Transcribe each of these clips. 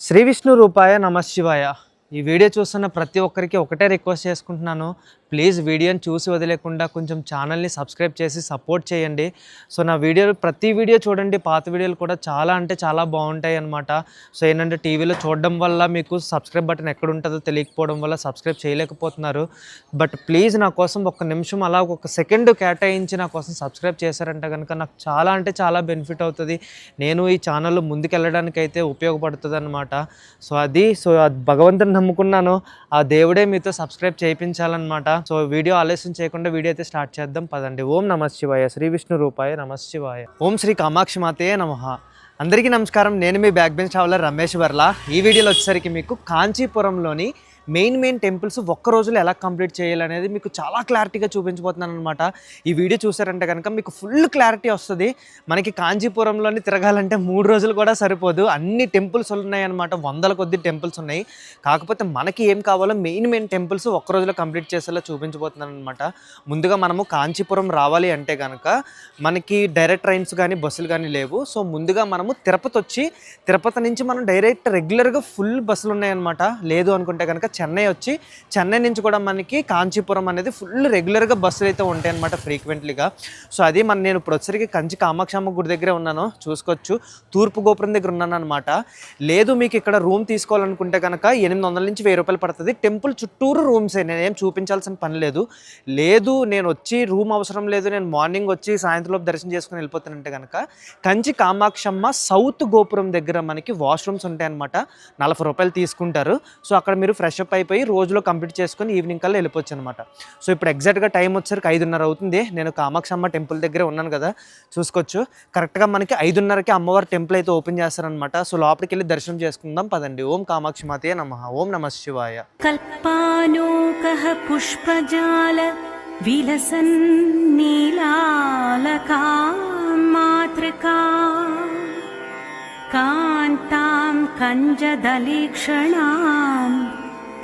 శ్రీ విష్ణు రూపాయ నమశివాయ. ఈ వీడియో చూస్తున్న ప్రతి ఒక్కరికి ఒకటే రిక్వెస్ట్ చేసుకుంటున్నాను, ప్లీజ్ వీడియోని చూసి వదిలేకుండా కొంచెం ఛానల్ని సబ్స్క్రైబ్ చేసి సపోర్ట్ చేయండి. సో నా వీడియోలు ప్రతి వీడియో చూడండి, పాత వీడియోలు కూడా చాలా అంటే చాలా బాగుంటాయి అన్నమాట. సో ఏంటంటే టీవీలో చూడడం వల్ల మీకు సబ్స్క్రైబ్ బటన్ ఎక్కడ ఉంటుందో తెలియకపోవడం వల్ల సబ్స్క్రైబ్ చేయలేకపోతున్నారు. బట్ ప్లీజ్ నా కోసం ఒక నిమిషం అలా ఒక సెకండ్ కేటాయించి నా కోసం సబ్స్క్రైబ్ చేశారంటే కనుక నాకు చాలా అంటే చాలా బెనిఫిట్ అవుతుంది. నేను ఈ ఛానల్లో ముందుకెళ్ళడానికి అయితే ఉపయోగపడుతుంది అన్నమాట. సో అది భగవంతుని నమ్ముకున్నాను, ఆ దేవుడే మీతో సబ్స్క్రైబ్ చేయించాలన్నమాట. సో వీడియో ఆలస్యం చేయకుండా వీడియో అయితే స్టార్ట్ చేద్దాం పదండి. ఓం నమ శివాయ. శ్రీ విష్ణు రూపాయ నమ శివాయ. ఓం శ్రీ కామాక్షి మాతే నమః. అందరికీ నమస్కారం. నేను మీ back bench traveller Ramesh Varla. ఈ వీడియోలో వచ్చేసరికి మీకు కాంచీపురంలోని మెయిన్ టెంపుల్స్ ఒక్క రోజులో ఎలా కంప్లీట్ చేయాలనేది మీకు చాలా క్లారిటీగా చూపించబోతున్నాను అనమాట. ఈ వీడియో చూసారంటే కనుక మీకు ఫుల్ క్లారిటీ వస్తుంది. మనకి కాంచీపురంలోని తిరగాలంటే 3 రోజులు కూడా సరిపోదు, అన్ని టెంపుల్స్ ఉన్నాయి అనమాట, వందల కొద్ది టెంపుల్స్ ఉన్నాయి. కాకపోతే మనకి ఏం కావాలో మెయిన్ టెంపుల్స్ ఒక్క రోజులో కంప్లీట్ చేసేలా చూపించబోతున్నాను అనమాట. ముందుగా మనము కాంచీపురం రావాలి అంటే కనుక మనకి డైరెక్ట్ ట్రైన్స్ కానీ బస్సులు కానీ లేవు. సో ముందుగా మనము తిరుపతి నుంచి మనం డైరెక్ట్ రెగ్యులర్గా ఫుల్ బస్సులు ఉన్నాయన్నమాట. లేదు అనుకుంటే కనుక చెన్నై నుంచి కూడా మనకి కాంచీపురం అనేది ఫుల్ రెగ్యులర్గా బస్సులు అయితే ఉంటాయి అన్నమాట, ఫ్రీక్వెంట్లీగా. సో అది నేను ఇప్పుడు వచ్చరికి కంచి కామాక్షమ్మ గుడి దగ్గరే ఉన్నాను, చూసుకోవచ్చు. తూర్పు గోపురం దగ్గర ఉన్నాను అనమాట. లేదు మీకు ఇక్కడ రూమ్ తీసుకోవాలనుకుంటే కనుక 800 నుంచి 1000 రూపాయలు పడుతుంది. టెంపుల్ చుట్టూరు రూమ్సే, నేనేం చూపించాల్సిన పని లేదు. నేను వచ్చి రూమ్ అవసరం లేదు, నేను మార్నింగ్ వచ్చి సాయంత్రం దర్శనం చేసుకుని వెళ్ళిపోతానంటే కనుక కంచి కామాక్షమ్మ సౌత్ గోపురం దగ్గర మనకి వాష్రూమ్స్ ఉంటాయన్నమాట. 40 రూపాయలు తీసుకుంటారు. సో అక్కడ మీరు ఫ్రెష్ అప్ అయిపోయి రోజులో కంప్లీట్ చేసుకొని ఈవినింగ్ కల్లా వెళ్ళిపోవచ్చు అనమాట. సో ఇప్పుడు ఎగ్జాక్ట్గా టైం వచ్చేసరికి 5:30 అవుతుంది. నేను కామాక్షమ్మ టెంపుల్ దగ్గరే ఉన్నాను కదా, చూసుకోవచ్చు. కరెక్ట్గా మనకి 5:30కి అమ్మవారి టెంపుల్ అయితే ఓపెన్ చేస్తారనమాట. సో లోపలికి వెళ్ళి దర్శనం చేసుకుందాం పదండి. ఓం కామాక్షి మాతే నమః. ఓం నమ శివాయ. కల్పానోకః పుష్పజాల విలసన్ నీలాలకా మాతృకా కాంతాం కంజదలీక్షణాం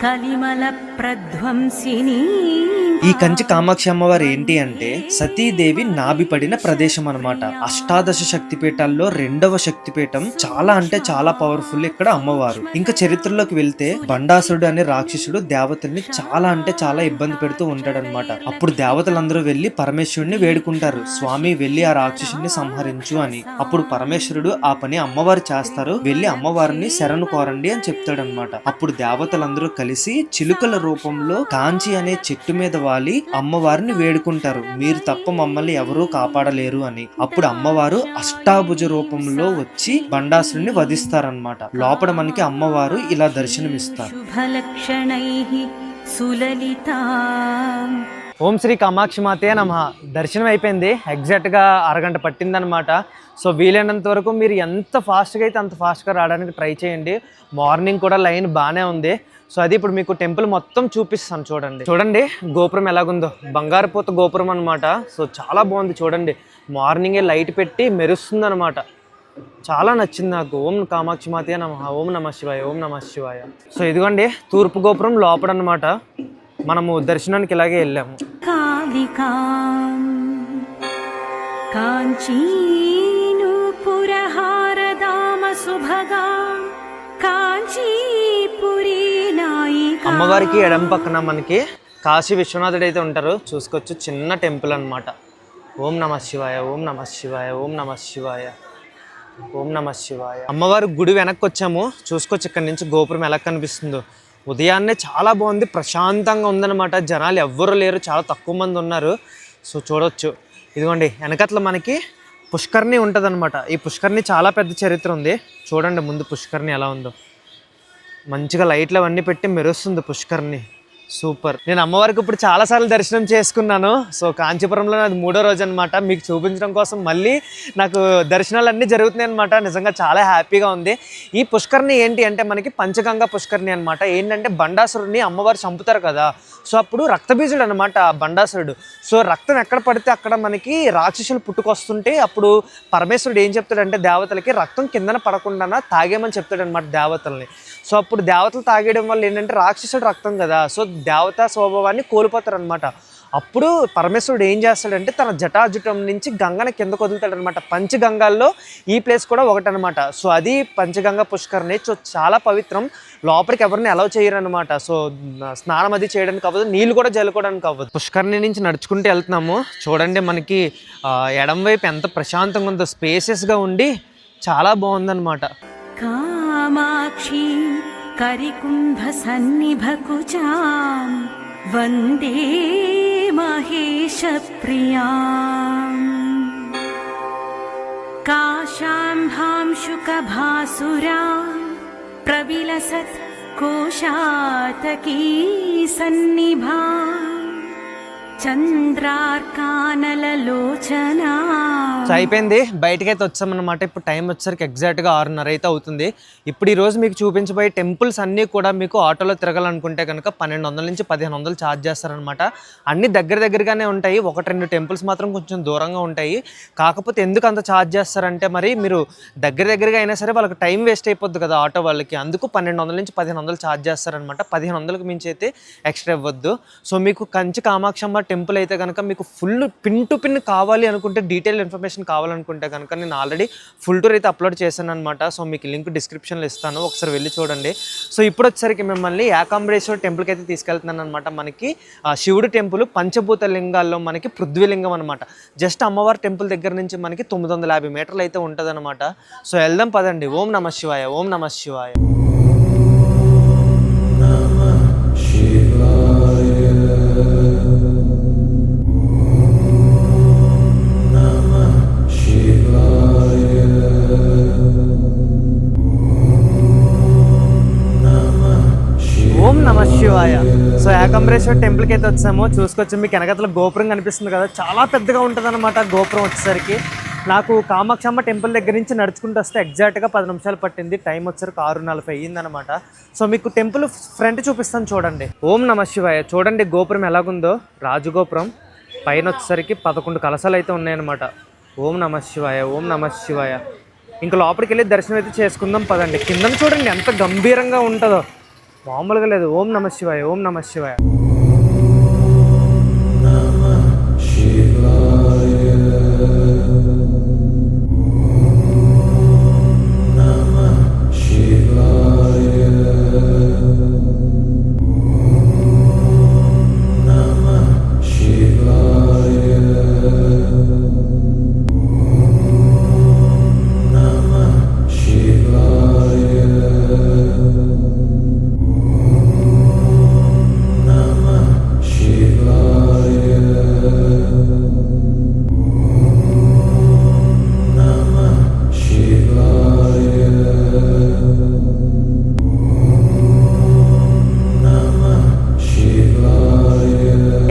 కలిమల ప్రధ్వంసిని. ఈ కంచి కామాక్షి అమ్మవారు ఏంటి అంటే సతీదేవి నాభి పడిన ప్రదేశం అనమాట. అష్టాదశ శక్తిపీఠాల్లో 2వ శక్తిపీఠం. చాలా అంటే చాలా పవర్ఫుల్ ఇక్కడ అమ్మవారు. ఇంకా చరిత్రలోకి వెళ్తే బండాసురుడు అనే రాక్షసుడు దేవతల్ని చాలా అంటే చాలా ఇబ్బంది పెడుతూ ఉంటాడనమాట. అప్పుడు దేవతలందరూ వెళ్లి పరమేశ్వరుడిని వేడుకుంటారు, స్వామి వెళ్లి ఆ రాక్షసుడిని సంహరించు అని. అప్పుడు పరమేశ్వరుడు ఆ పని అమ్మవారు చేస్తారు, వెళ్లి అమ్మవారిని శరణు కోరండి అని చెప్తాడనమాట. అప్పుడు దేవతలందరూ కలిసి చిలుకల రూపంలో కాంచి అనే చెట్టు మీద వాలి అమ్మవారిని వేడుకుంటారు, మీరు తప్ప మమ్మల్ని ఎవరూ కాపాడలేరు అని. అప్పుడు అమ్మవారు అష్టాభుజ రూపంలో వచ్చి బండాసురుని వధిస్తారనమాట. లోపల మనకి అమ్మవారు ఇలా దర్శనమిస్తారు. ఓం శ్రీ కామాక్షి మాతే నమః. దర్శనం అయిపోయింది, ఎగ్జాక్ట్గా అరగంట పట్టిందనమాట. సో వీలైనంత వరకు మీరు ఎంత ఫాస్ట్గా అయితే అంత ఫాస్ట్గా రావడానికి ట్రై చేయండి. మార్నింగ్ కూడా లైన్ బాగానే ఉంది. సో అది ఇప్పుడు మీకు టెంపుల్ మొత్తం చూపిస్తాను. చూడండి గోపురం ఎలాగుందో, బంగారుపోత గోపురం అనమాట. సో చాలా బాగుంది చూడండి, మార్నింగే లైట్ పెట్టి మెరుస్తుంది అనమాట. చాలా నచ్చింది నాకు. ఓం కామాక్షి మాతే నమః. ఓం నమ శివాయ. ఓం నమ శివాయ. సో ఇదిగోండి తూర్పు గోపురం లోపల అనమాట. మనము దర్శనానికి ఇలాగే వెళ్ళాము. అమ్మవారికి ఎడం పక్కన మనకి కాశీ విశ్వనాథుడు అయితే ఉంటారు, చూసుకోవచ్చు. చిన్న టెంపుల్ అనమాట. ఓం నమ శివాయ. ఓం నమ శివాయ. ఓం నమ శివాయ. ఓం నమ శివాయ. అమ్మవారి గుడి వెనక్కి వచ్చాము, చూసుకోవచ్చు. ఇక్కడ నుంచి గోపురం ఎలా కనిపిస్తుందో. ఉదయాన్నే చాలా బాగుంది, ప్రశాంతంగా ఉందన్నమాట. జనాలు ఎవ్వరూ లేరు, చాలా తక్కువ మంది ఉన్నారు. సో చూడవచ్చు. ఇదిగోండి వెనకట్ల మనకి పుష్కర్ణి ఉంటుంది అనమాట. ఈ పుష్కర్ణి చాలా పెద్ద చరిత్ర ఉంది. చూడండి ముందు పుష్కర్ణి ఎలా ఉందో, మంచిగా లైట్లు అవన్నీ పెట్టి మెరుస్తుంది పుష్కర్ణి. సూపర్. నేను అమ్మవారికి ఇప్పుడు చాలాసార్లు దర్శనం చేసుకున్నాను. సో కాంచీపురంలో అది 3వ రోజు అనమాట. మీకు చూపించడం కోసం మళ్ళీ నాకు దర్శనాలు అన్నీ జరుగుతున్నాయి అనమాట. నిజంగా చాలా హ్యాపీగా ఉంది. ఈ పుష్కర్ణి ఏంటి అంటే మనకి పంచగంగా పుష్కర్ణి అనమాట. ఏంటంటే బండాసురుడిని అమ్మవారు చంపుతారు కదా, సో అప్పుడు రక్తబీజుడు అనమాట బండాసురుడు. సో రక్తం ఎక్కడ పడితే అక్కడ మనకి రాక్షసులు పుట్టుకొస్తుంటే అప్పుడు పరమేశ్వరుడు ఏం చెప్తాడంటే దేవతలకి రక్తం కిందన పడకుండా తాగేమని చెప్తాడనమాట దేవతల్ని. సో అప్పుడు దేవతలు తాగేయడం వల్ల ఏంటంటే రాక్షసుడు రక్తం కదా, సో దేవతా స్వభావాన్ని కోల్పోతారు అనమాట. అప్పుడు పరమేశ్వరుడు ఏం చేస్తాడంటే తన జటాజుటం నుంచి గంగని కిందకు వదులుతాడనమాట. పంచగంగాల్లో ఈ ప్లేస్ కూడా ఒకటనమాట. సో అది పంచగంగా పుష్కరిణి. సో చాలా పవిత్రం, లోపలికి ఎవరిని అలౌ చేయరనమాట. సో స్నానం అది చేయడానికి అవ్వదు, నీళ్ళు కూడా జల్లుకోవడానికి అవ్వదు. పుష్కరిణి నుంచి నడుచుకుంటూ వెళ్తున్నాము. చూడండి మనకి ఎడం వైపు ఎంత ప్రశాంతంగా ఉందో, స్పేసెస్గా ఉండి చాలా బాగుందన్నమాట. కామాక్షి కరికుంభ సన్నిభకుచాం వందే మహేశ ప్రియాం కాశాంభాంశుకభాసురా ప్రవిలసత్ కోశాతకీ సన్నిభా చంద్రార్కానలలోచనా. సో అయిపోయింది, బయటకైతే వచ్చామన్నమాట. ఇప్పుడు టైం వచ్చేసరికి ఎగ్జాక్ట్గా 6:30 అయితే అవుతుంది. ఇప్పుడు ఈరోజు మీకు చూపించబోయే టెంపుల్స్ అన్నీ కూడా మీకు ఆటోలో తిరగాలనుకుంటే కనుక 1200 నుంచి 1500 ఛార్జ్ చేస్తారనమాట. అన్నీ దగ్గరగానే ఉంటాయి, 1-2 టెంపుల్స్ మాత్రం కొంచెం దూరంగా ఉంటాయి. కాకపోతే ఎందుకు అంత ఛార్జ్ చేస్తారంటే మరి మీరు దగ్గరగా అయినా సరే వాళ్ళకి టైం వేస్ట్ అయిపోద్ది కదా ఆటో వాళ్ళకి, అందుకు 1200 నుంచి 1500 ఛార్జ్ చేస్తారనమాట. 1500కి మించి అయితే ఎక్స్ట్రా ఇవ్వద్దు. సో మీకు కంచి కామాక్షమ్మ టెంపుల్ అయితే కనుక మీకు ఫుల్ పిన్ టు పిన్ కావాలి అనుకుంటే, డీటెయిల్ ఇన్ఫర్మేషన్ కావాలనుకుంటే కనుక నేను ఆల్రెడీ ఫుల్ టూర్ అయితే అప్లోడ్ చేశాను అనమాట. సో మీకు లింక్ డిస్క్రిప్షన్లో ఇస్తాను, ఒకసారి వెళ్ళి చూడండి. సో ఇప్పుడు వచ్చేసరికి మిమ్మల్ని ఏకాంబరేశ్వర టెంపుల్కి అయితే తీసుకెళ్తున్నాను అనమాట. మనకి శివుడు టెంపుల్ పంచభూత లింగాల్లో మనకి పృథ్వీలింగం అనమాట. జస్ట్ అమ్మవారి టెంపుల్ దగ్గర నుంచి మనకి 950 మీటర్లు అయితే ఉంటుంది అనమాట. సో వెళ్దాం పదండి. ఓం నమః శివాయ, ఓం నమః శివాయ. ఓం నమః శివాయ. సో ఏకాంబరేశ్వర టెంపుల్కి అయితే వచ్చాము. చూసుకొచ్చి మీకు వెనకతల గోపురం కనిపిస్తుంది కదా, చాలా పెద్దగా ఉంటుంది అనమాట గోపురం వచ్చేసరికి. నాకు కామాక్షమ్మ టెంపుల్ దగ్గర నుంచి నడుచుకుంటూ వస్తే ఎగ్జాక్ట్గా 10 నిమిషాలు పట్టింది. టైం వచ్చేసరికి 6:40 అయ్యిందనమాట. సో మీకు టెంపుల్ ఫ్రంట్ చూపిస్తాను చూడండి. ఓం నమః శివాయ. చూడండి గోపురం ఎలాగుందో, రాజగోపురం. పైన వచ్చేసరికి 11 కలశాలు అయితే ఉన్నాయన్నమాట. ఓం నమః శివాయ, ఓం నమః శివాయ. ఇంకా లోపలికి వెళ్ళి దర్శనం అయితే చేసుకుందాం పదండి. కింద చూడండి ఎంత గంభీరంగా ఉంటుందో, మామూలుగా లేదు. ఓం నమః శివాయ, ఓం నమః శివాయ.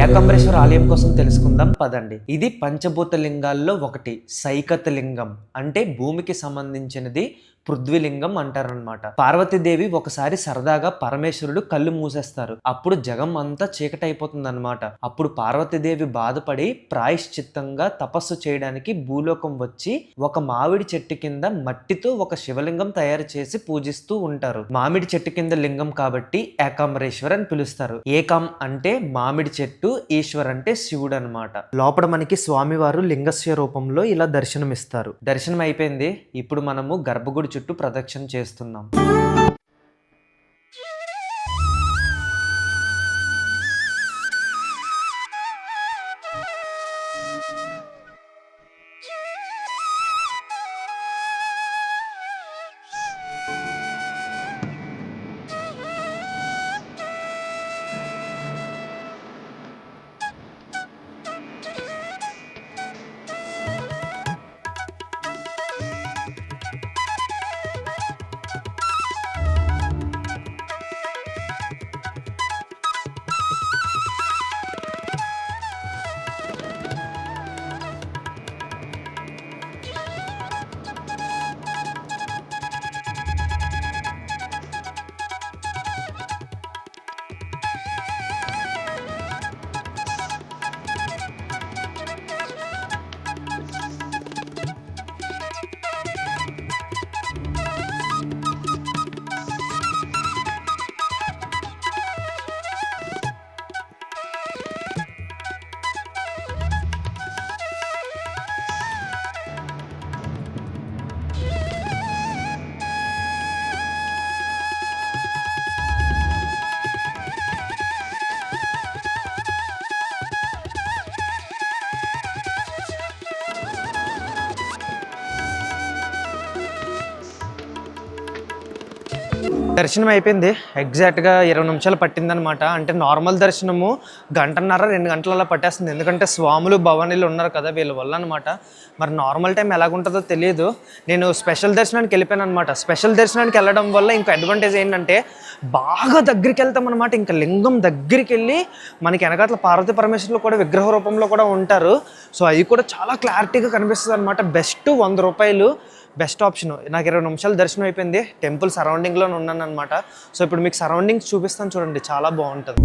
ఏకాంబరేశ్వర ఆలయం కోసం తెలుసుకుందాం పదండి. ఇది పంచభూత లింగాల్లో ఒకటి, సైకత లింగం అంటే భూమికి సంబంధించినది, పృథ్వీలింగం అంటారనమాట. పార్వతీదేవి ఒకసారి సరదాగా పరమేశ్వరుడు కళ్ళు మూసేస్తారు. అప్పుడు జగం అంతా చీకటి అయిపోతుంది అనమాట. అప్పుడు పార్వతీదేవి బాధపడి ప్రాయశ్చిత్తంగా తపస్సు చేయడానికి భూలోకం వచ్చి ఒక మామిడి చెట్టు కింద మట్టితో ఒక శివలింగం తయారు చేసి పూజిస్తూ ఉంటారు. మామిడి చెట్టు కింద లింగం కాబట్టి ఏకాంబరేశ్వర్ అని పిలుస్తారు. ఏకం అంటే మామిడి చెట్టు, ఈశ్వర్ అంటే శివుడు అనమాట. లోపల మనకి స్వామివారు లింగస్య రూపంలో ఇలా దర్శనమిస్తారు. దర్శనం అయిపోయింది. ఇప్పుడు మనము గర్భగుడి చుట్టూ ప్రదక్షిణ చేస్తున్నాం. దర్శనం అయిపోయింది. ఎగ్జాక్ట్గా 20 నిమిషాలు పట్టిందనమాట. అంటే నార్మల్ దర్శనము 1.5-2 గంటలు అలా పట్టేస్తుంది. ఎందుకంటే స్వాములు భవానీలు ఉన్నారు కదా, వీళ్ళ వల్ల అనమాట. మరి నార్మల్ టైం ఎలాగుంటుందో తెలియదు. నేను స్పెషల్ దర్శనానికి వెళ్ళిపోయాను అనమాట. స్పెషల్ దర్శనానికి వెళ్ళడం వల్ల ఇంకా అడ్వాంటేజ్ ఏంటంటే బాగా దగ్గరికి వెళ్తాం అనమాట. ఇంకా లింగం దగ్గరికి వెళ్ళి మనకి వెనకాతల పార్వతీ పరమేశ్వరులు కూడా విగ్రహ రూపంలో కూడా ఉంటారు. సో అవి కూడా చాలా క్లారిటీగా కనిపిస్తుంది అనమాట. బెస్ట్ 100 రూపాయలు బెస్ట్ ఆప్షన్. నాకు 20 నిమిషాలు దర్శనం అయిపోయింది. టెంపుల్ సరౌండింగ్లో ఉన్నాను అనమాట. సో ఇప్పుడు మీకు సరౌండింగ్స్ చూపిస్తాను చూడండి, చాలా బాగుంటుంది.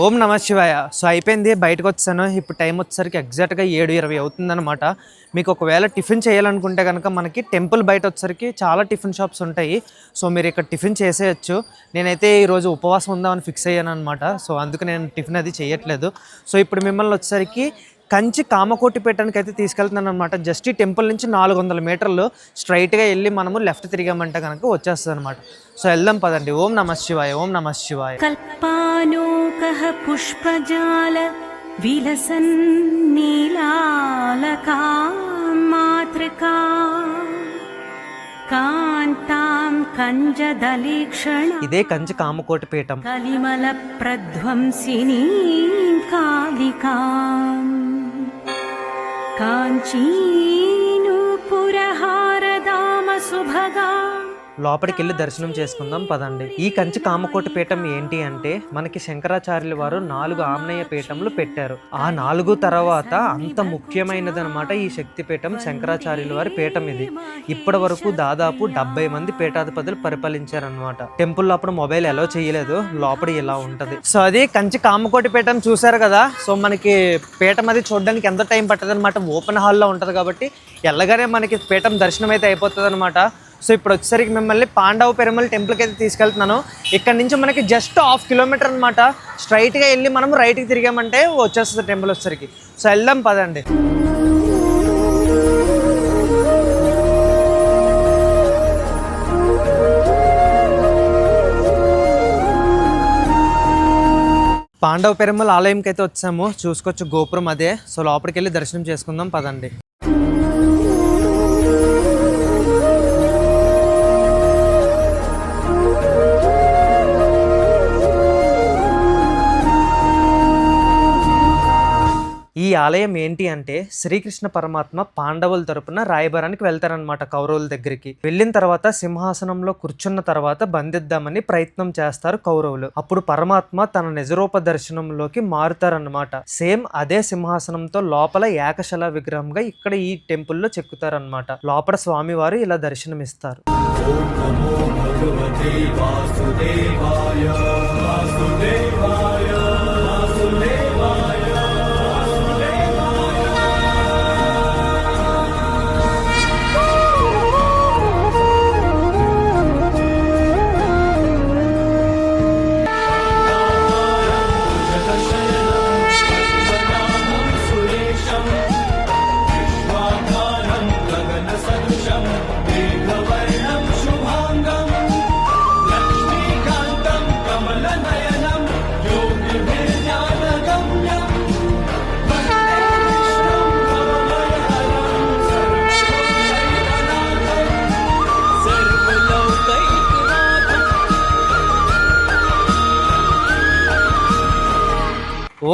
ఓం నమ శివాయ. సో అయిపోయింది, బయటకు వచ్చాను. ఇప్పుడు టైం వచ్చేసరికి ఎగ్జాక్ట్గా 7:20 అవుతుందన్నమాట. మీకు ఒకవేళ టిఫిన్ చేయాలనుకుంటే కనుక మనకి టెంపుల్ బయట వచ్చేసరికి చాలా టిఫిన్ షాప్స్ ఉంటాయి. సో మీరు ఇక్కడ టిఫిన్ చేసేయచ్చు. నేనైతే ఈరోజు ఉపవాసం ఉందామని ఫిక్స్ అయ్యాను అనమాట. సో అందుకు నేను టిఫిన్ అది చేయట్లేదు. సో ఇప్పుడు మిమ్మల్ని వచ్చేసరికి కంచి కామకోటిపేటానికి అయితే తీసుకెళ్తున్నాను అనమాట. జస్ట్ ఈ టెంపుల్ నుంచి 400 మీటర్లు స్ట్రైట్గా వెళ్ళి మనము లెఫ్ట్ తిరిగామంటే కనుక వచ్చేస్తుంది అనమాట. సో వెళ్దాం పదండి. ఓం నమ శివాయ. ఓం నమ శివాయ. కల్పానోకః పుష్పజాల విలసన్ నీలాలకా మాతృకా కాంతాం కంజదలీక్షణ. ఇదే కంచి కామకోటిపీఠం. కలిమల ప్రధ్వంసినీ కాళికాం కాంచీనూపురహారదామ సుభగా. లోపలికి వెళ్ళి దర్శనం చేసుకుందాం పదండి. ఈ కంచి కామకోటి పీఠం ఏంటి అంటే మనకి శంకరాచార్యుల వారు 4 ఆమ్నేయ పీఠములు పెట్టారు. ఆ 4 తర్వాత అంత ముఖ్యమైనది అనమాట ఈ శక్తి పీఠం, శంకరాచార్యుల వారి పీఠం ఇది. ఇప్పటి వరకు దాదాపు 70 మంది పీఠాధిపతులు పరిపాలించారనమాట. టెంపుల్ లోపల మొబైల్ అలో చేయలేదు, లోపల ఇలా ఉంటది. సో అది కంచి కామకోటి పీఠం చూసారు కదా. సో మనకి పీఠం అది చూడడానికి ఎంత టైం పట్టదు అనమాట. ఓపెన్ హాల్లో ఉంటది కాబట్టి ఎల్లగానే మనకి పీఠం దర్శనం అయితే అయిపోతుంది అనమాట. సో ఇప్పుడు వచ్చేసరికి మిమ్మల్ని పాండవ పెరుమల్ టెంపుల్కి అయితే తీసుకెళ్తున్నాను. ఇక్కడ నుంచి మనకి జస్ట్ 1/2 కిలోమీటర్ అనమాట. స్ట్రైట్గా వెళ్ళి మనం రైట్కి తిరిగామంటే వచ్చేస్తుంది టెంపుల్ వచ్చేసరికి. సో వెళ్దాం పదండి. పాండవ పెరుమల్ ఆలయంకి అయితే వచ్చాము. చూసుకోవచ్చు గోపురం అదే. సో లోపలికి వెళ్ళి దర్శనం చేసుకుందాం పదండి. ఈ ఆలయం ఏంటి అంటే శ్రీకృష్ణ పరమాత్మ పాండవుల తరపున రాయబారానికి వెళ్తారనమాట కౌరవుల దగ్గరికి. వెళ్ళిన తర్వాత సింహాసనంలో కూర్చున్న తర్వాత బంధిద్దామని ప్రయత్నం చేస్తారు కౌరవులు. అప్పుడు పరమాత్మ తన నిజరూప దర్శనంలోకి మారుతారనమాట. సేమ్ అదే సింహాసనంతో లోపల ఏకశల విగ్రహంగా ఇక్కడ ఈ టెంపుల్లో చెక్కుతారనమాట. లోపల స్వామివారు ఇలా దర్శనమిస్తారు.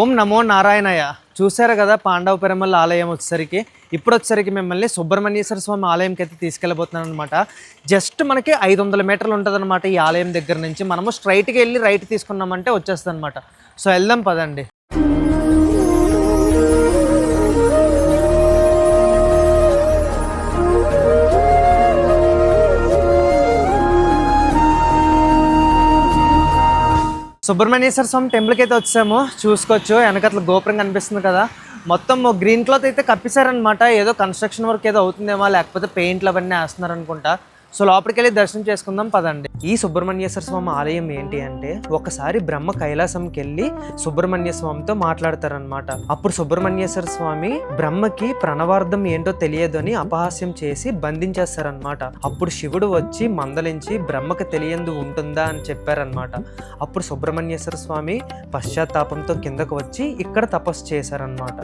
ఓం నమో నారాయణయ్య. చూసారు కదా పాండవ పెరుమల్ ఆలయం వచ్చేసరికి. ఇప్పుడు వచ్చేసరికి మిమ్మల్ని సుబ్రహ్మణ్యేశ్వర స్వామి ఆలయంకి అయితే తీసుకెళ్ళబోతున్నాను అనమాట. జస్ట్ మనకి 500 మీటర్లు ఉంటుంది అనమాట ఈ ఆలయం దగ్గర నుంచి. మనము స్ట్రైట్గా వెళ్ళి రైట్ తీసుకున్నామంటే వచ్చేస్తుంది అనమాట. సో వెళ్దాం పదండి. సుబ్రహ్మణ్యేశ్వర స్వామి టెంపుల్కి అయితే వచ్చాము. చూసుకోవచ్చు వెనకట్ల గోపురం కనిపిస్తుంది కదా. మొత్తం గ్రీన్ క్లాత్ అయితే కప్పేశారనమాట. ఏదో కన్స్ట్రక్షన్ వర్క్ ఏదో అవుతుందేమో, లేకపోతే పెయింట్లు అవన్నీ వేస్తున్నారు అనుకుంటా. సో లోపలికి వెళ్ళి దర్శనం చేసుకుందాం పదండి. ఈ సుబ్రహ్మణ్యేశ్వర స్వామి ఆలయం ఏంటి అంటే, ఒకసారి బ్రహ్మ కైలాసంకి వెళ్ళి సుబ్రహ్మణ్య స్వామితో మాట్లాడతారనమాట. అప్పుడు సుబ్రహ్మణ్యేశ్వర స్వామి బ్రహ్మకి ప్రణవార్థం ఏంటో తెలియదు అని అపహాస్యం చేసి బంధించేస్తారనమాట. అప్పుడు శివుడు వచ్చి మందలించి బ్రహ్మకి తెలియందు ఉంటుందా అని చెప్పారనమాట. అప్పుడు సుబ్రహ్మణ్యేశ్వర స్వామి పశ్చాత్తాపంతో కిందకు వచ్చి ఇక్కడ తపస్సు చేశారనమాట.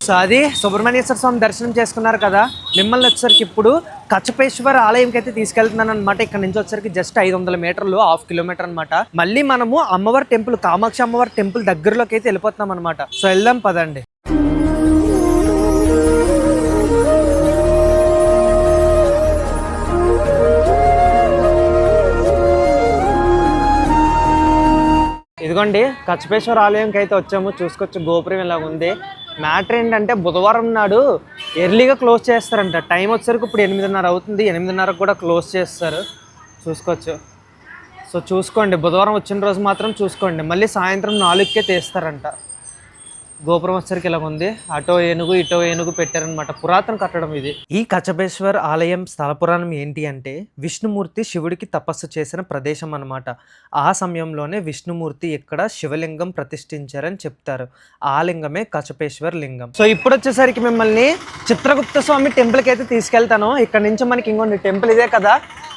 సో అది సుబ్రహ్మణ్యేశ్వర స్వామి దర్శనం చేసుకున్నారు కదా. మిమ్మల్ని వచ్చేసరికి ఇప్పుడు కచపేశ్వర ఆలయంకి అయితే తీసుకెళ్తున్నాను అనమాట. ఇక్కడ నుంచి వచ్చేసరికి జస్ట్ 500 మీటర్లు, 1/2 కిలోమీటర్ అనమాట. మళ్ళీ మనము అమ్మవారి టెంపుల్, కామాక్షి అమ్మవారి టెంపుల్ దగ్గరలోకి అయితే వెళ్ళిపోతున్నాం అనమాట. సో వెళ్దాం పదండి. ఇదిగోండి కచపేశ్వర ఆలయంకి అయితే వచ్చాము. చూసుకోవచ్చు గోపురం ఇలా ఉంది. మ్యాటర్ ఏంటంటే బుధవారం నాడు ఎర్లీగా క్లోజ్ చేస్తారంట. టైం వచ్చేసరికి ఇప్పుడు 8:30 అవుతుంది. 8:30కు కూడా క్లోజ్ చేస్తారు. చూసుకోవచ్చు. సో చూసుకోండి, బుధవారం వచ్చిన రోజు మాత్రం చూసుకోండి. మళ్ళీ సాయంత్రం 4కే తీస్తారంట. గోపురం వచ్చేసరికి ఇలా ఉంది. అటో ఏనుగు ఇటో ఏనుగు పెట్టారనమాట. పురాతన కట్టడం ఇది. ఈ కచపేశ్వర్ ఆలయం స్థల పురాణం ఏంటి అంటే, విష్ణుమూర్తి శివుడికి తపస్సు చేసిన ప్రదేశం అనమాట. ఆ సమయంలోనే విష్ణుమూర్తి ఇక్కడ శివలింగం ప్రతిష్ఠించారని చెప్తారు. ఆ లింగమే కచపేశ్వర్ లింగం. సో ఇప్పుడు వచ్చేసరికి మిమ్మల్ని చిత్రగుప్త స్వామి టెంపుల్కి అయితే తీసుకెళ్తాను. ఇక్కడ నుంచి మనకి ఇంకోండి టెంపుల్ ఇదే కదా.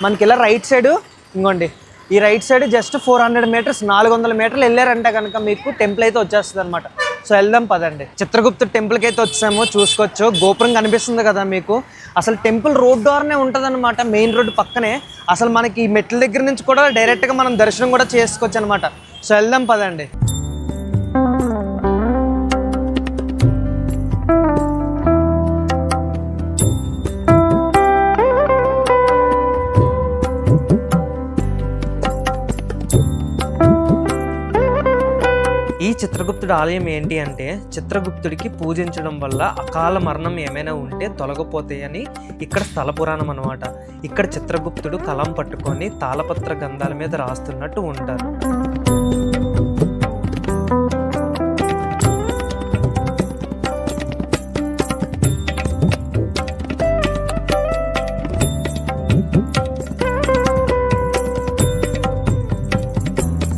మనకి ఇలా రైట్ సైడ్ ఇంకోండి, ఈ రైట్ సైడ్ జస్ట్ 400 మీటర్స్, 400 మీటర్లు వెళ్ళారంటే కనుక మీకు టెంపుల్ అయితే వచ్చేస్తుంది అనమాట. సో వెళ్దాం పదండి. చిత్రగుప్త టెంపుల్కి అయితే వచ్చాము. చూసుకోవచ్చు గోపురం కనిపిస్తుంది కదా మీకు. అసలు టెంపుల్ రోడ్ డోర్నే ఉంటుంది అనమాట, మెయిన్ రోడ్ పక్కనే. అసలు మనకి ఈ మెట్ల దగ్గర నుంచి కూడా డైరెక్ట్గా మనం దర్శనం కూడా చేసుకోవచ్చు అనమాట. సో వెళ్దాం పదండి. ఈ చిత్రగుప్తుడి ఆలయం ఏంటి అంటే, చిత్రగుప్తుడికి పూజించడం వల్ల అకాల మరణం ఏమైనా ఉంటే తొలగిపోతాయని ఇక్కడ స్థల పురాణం అనమాట. ఇక్కడ చిత్రగుప్తుడు కలం పట్టుకొని తాళపత్ర గంధాల మీద రాస్తున్నట్టు ఉంటారు.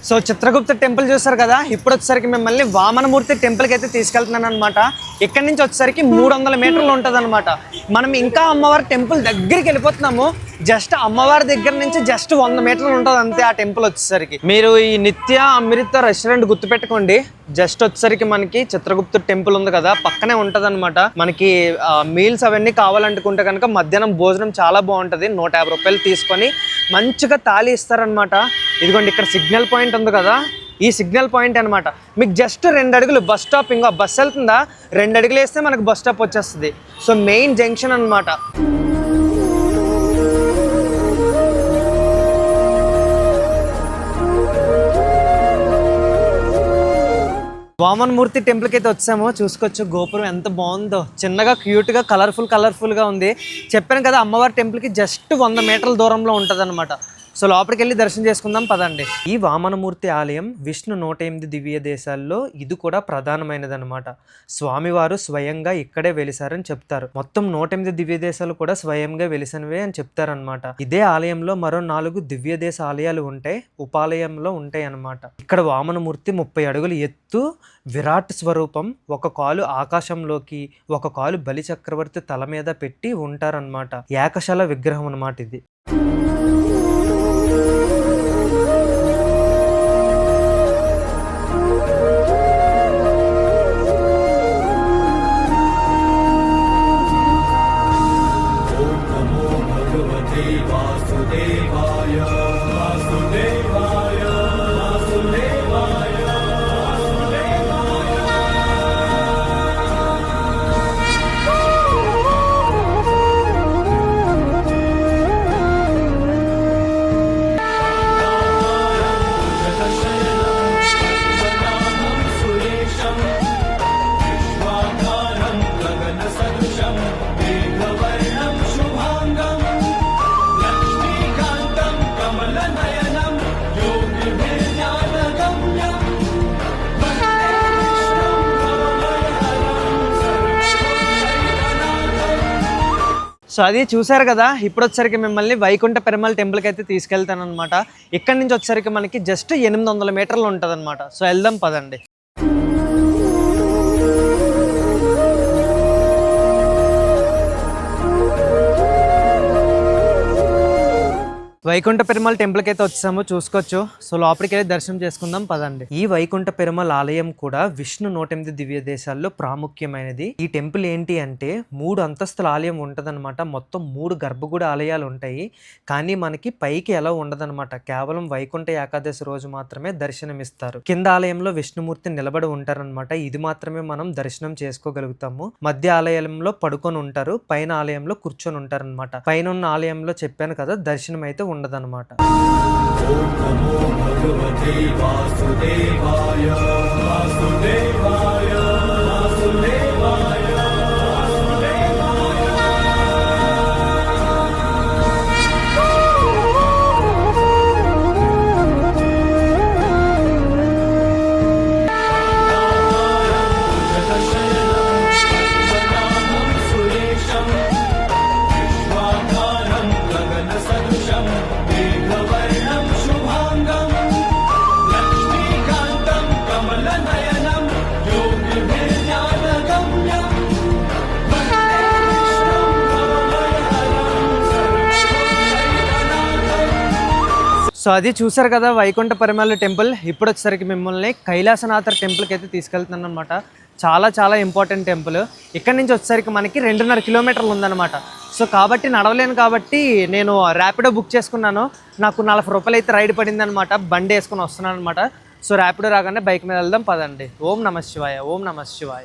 సో చిత్రగుప్త టెంపుల్ చూస్తారు కదా. ఇప్పుడు వచ్చేసరికి మిమ్మల్ని వామనమూర్తి టెంపుల్కి అయితే తీసుకెళ్తున్నాను అనమాట. ఇక్కడ నుంచి వచ్చేసరికి 300 మీటర్లు ఉంటుంది అనమాట. మనం ఇంకా అమ్మవారి టెంపుల్ దగ్గరికి వెళ్ళిపోతున్నాము. జస్ట్ అమ్మవారి దగ్గర నుంచి జస్ట్ 100 మీటర్లు ఉంటుంది అంతే ఆ టెంపుల్ వచ్చేసరికి. మీరు ఈ నిత్య అమృత రెస్టారెంట్ గుర్తుపెట్టుకోండి. జస్ట్ వచ్చేసరికి మనకి చిత్రగుప్త టెంపుల్ ఉంది కదా, పక్కనే ఉంటుంది అనమాట. మనకి మీల్స్ అవన్నీ కావాలనుకుంటే కనుక మధ్యాహ్నం భోజనం చాలా బాగుంటుంది. 150 రూపాయలు తీసుకొని మంచిగా తాళి ఇస్తారనమాట. ఇదిగోండి ఇక్కడ సిగ్నల్ పాయింట్ ఉంది కదా, ఈ సిగ్నల్ పాయింట్ అనమాట. మీకు జస్ట్ 2 అడుగులు బస్ స్టాప్, ఇంకా బస్ వెళ్తుందా 2 అడుగులు వేస్తే మనకు బస్ స్టాప్ వచ్చేస్తుంది. సో మెయిన్ జంక్షన్ అనమాట. వామనమూర్తి టెంపుల్కి అయితే వచ్చాము. చూసుకోవచ్చు గోపురం ఎంత బాగుందో, చిన్నగా క్యూట్గా కలర్ఫుల్గా ఉంది. చెప్పాను కదా అమ్మవారి టెంపుల్కి జస్ట్ 100 మీటర్ల దూరంలో ఉంటుంది అనమాట. సో లోపలికి వెళ్ళి దర్శనం చేసుకుందాం పదండి. ఈ వామనమూర్తి ఆలయం విష్ణు 108 దివ్య దేశాల్లో ఇది కూడా ప్రధానమైనదనమాట. స్వామివారు స్వయంగా ఇక్కడే వెలిసారని చెప్తారు. మొత్తం 108 దివ్య దేశాలు కూడా స్వయంగా వెలిసినవే అని చెప్తారనమాట. ఇదే ఆలయంలో మరో 4 దివ్య దేశ ఆలయాలు ఉంటాయి, ఉపాలయంలో ఉంటాయి అన్నమాట. ఇక్కడ వామనమూర్తి 30 అడుగులు ఎత్తు, విరాట్ స్వరూపం, ఒక కాలు ఆకాశంలోకి, ఒక కాలు బలి చక్రవర్తి తల మీద పెట్టి ఉంటారనమాట. ఏకశల విగ్రహం అనమాట ఇది. సో అది చూసారు కదా. ఇప్పుడు వచ్చేసరికి మిమ్మల్ని వైకుంఠ పెరుమాళ్ టెంపుల్కి అయితే తీసుకెళ్తాను అనమాట. ఇక్కడి నుంచి వచ్చేసరికి మనకి జస్ట్ 800 మీటర్లు ఉంటుంది అనమాట. సో వెళ్దాం పదండి. వైకుంఠ పెరుమాళ్ టెంపుల్కి అయితే వచ్చాము, చూసుకోవచ్చు. సో లోపలికి వెళ్ళి దర్శనం చేసుకుందాం పదండి. ఈ వైకుంఠ పెరుమాళ్ ఆలయం కూడా విష్ణు 108 దివ్య దేశాల్లో ప్రాముఖ్యమైనది. ఈ టెంపుల్ ఏంటి అంటే 3 అంతస్తుల ఆలయం ఉంటదన్నమాట. మొత్తం 3 గర్భగుడి ఆలయాలు ఉంటాయి. కానీ మనకి పైకి ఎలా ఉండదన్నమాట. కేవలం వైకుంఠ ఏకాదశి రోజు మాత్రమే దర్శనమిస్తారు. కింద ఆలయంలో విష్ణుమూర్తి నిలబడి ఉంటారనమాట. ఇది మాత్రమే మనం దర్శనం చేసుకోగలుగుతాము. మధ్య ఆలయంలో పడుకొని ఉంటారు, పైన ఆలయంలో కూర్చొని ఉంటారనమాట. పైన ఉన్న ఆలయంలో చెప్పాను కదా దర్శనం అయితే ఉండదన్నమాట. ఓం నమో భగవతే వాసుదేవాయ వాసుదేవాయ వాసుదేవాయ. సో అది చూసారు కదా వైకుంఠ పెరుమాళ్ టెంపుల్. ఇప్పుడు వచ్చేసరికి మిమ్మల్ని కైలాసనాథ టెంపుల్కి అయితే తీసుకెళ్తున్నాను అనమాట. చాలా ఇంపార్టెంట్ టెంపుల్. ఇక్కడి నుంచి వచ్చేసరికి మనకి 2.5 కిలోమీటర్లు ఉందన్నమాట. సో కాబట్టి నడవలేను కాబట్టి నేను ర్యాపిడో బుక్ చేసుకున్నాను. నాకు 40 రూపాయలు అయితే రైడ్ పడింది అనమాట. బండి వేసుకొని వస్తున్నాను అనమాట. సో ర్యాపిడో రాగానే బైక్ మీద వెళ్దాం పదండి. ఓం నమః శివాయ, ఓం నమః శివాయ.